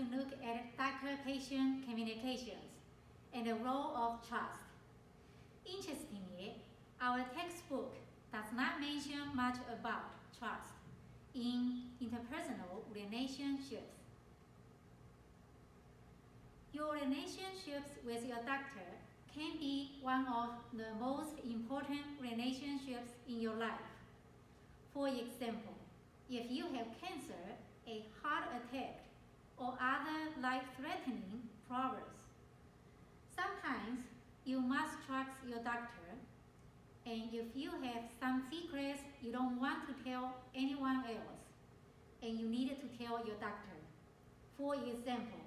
to look at doctor-patient communications and the role of trust. Interestingly, our textbook does not mention much about trust in interpersonal relationships. Your relationships with your doctor can be one of the most important relationships in your life. For example, if you have cancer, a heart attack, or other life-threatening problems, sometimes you must trust your doctor, and if you have some secrets you don't want to tell anyone else, and you need to tell your doctor. For example,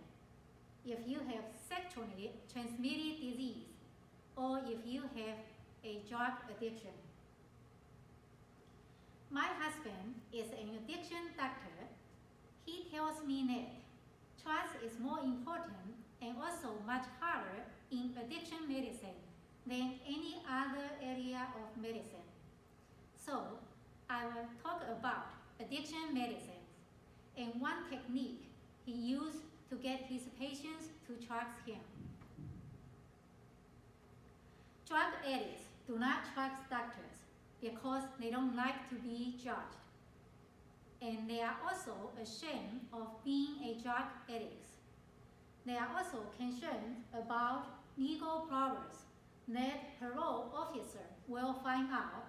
if you have sexually transmitted disease, or if you have a drug addiction. My husband is an addiction doctor. He tells me that trust is more important and also much harder in addiction medicine than any other area of medicine. So, I will talk about addiction medicine and one technique he used to get his patients to trust him. Drug addicts do not trust doctors because they don't like to be judged. And they are also ashamed of being a drug addict. They are also concerned about legal problems that parole officer will find out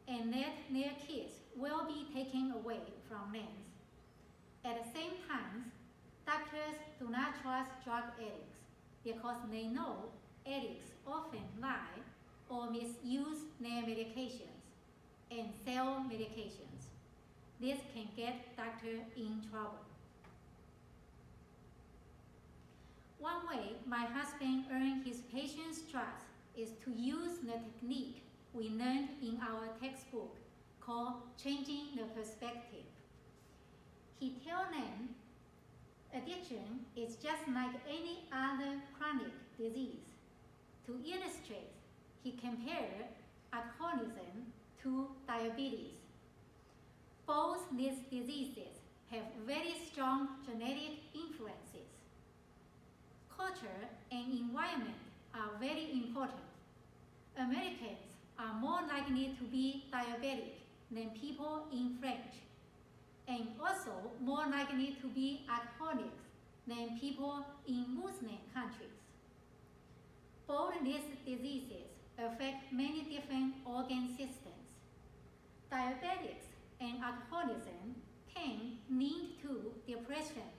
and that their kids will be taken away from them. At the same time, doctors do not trust drug addicts because they know addicts often lie or misuse their medications and sell medications. This can get doctors in trouble. One way my husband earned his patients' trust is to use the technique we learned in our textbook called changing the perspective. He tells them addiction is just like any other chronic disease. To illustrate, he compared alcoholism to diabetes. Both these diseases have very strong genetic influences. Culture and environment are very important. Americans are more likely to be diabetic than people in France, and also more likely to be alcoholics than people in Muslim countries. Both these diseases affect many different organ systems. Diabetics and alcoholism can lead to depression,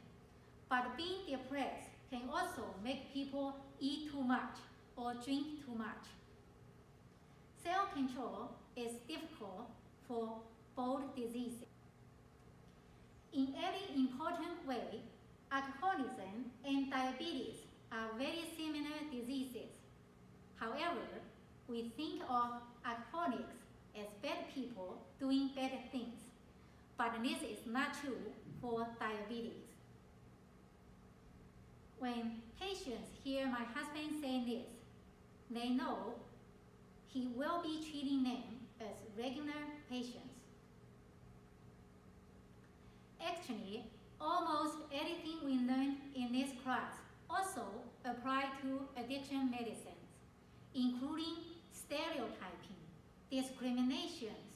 but being depressed can also make people eat too much or drink too much. Self-control is difficult for both diseases. In every important way, alcoholism and diabetes are very similar diseases. However, we think of alcoholics as bad people doing bad things, but this is not true for diabetes. When patients hear my husband say this, they know he will be treating them as regular patients. Actually, almost everything we learned in this class also apply to addiction medicines, including stereotyping, discriminations,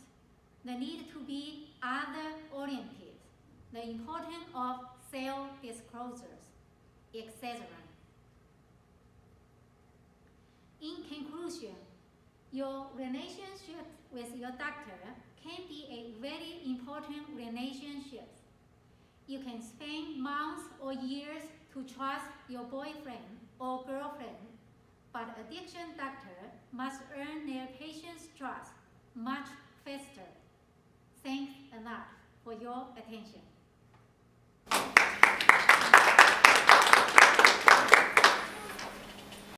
the need to be other-oriented, the importance of self-disclosures, etc. In conclusion, your relationship with your doctor can be a very important relationship. You can spend months or years to trust your boyfriend or girlfriend, but addiction doctor must earn their patients' trust much faster. Thanks a lot for your attention.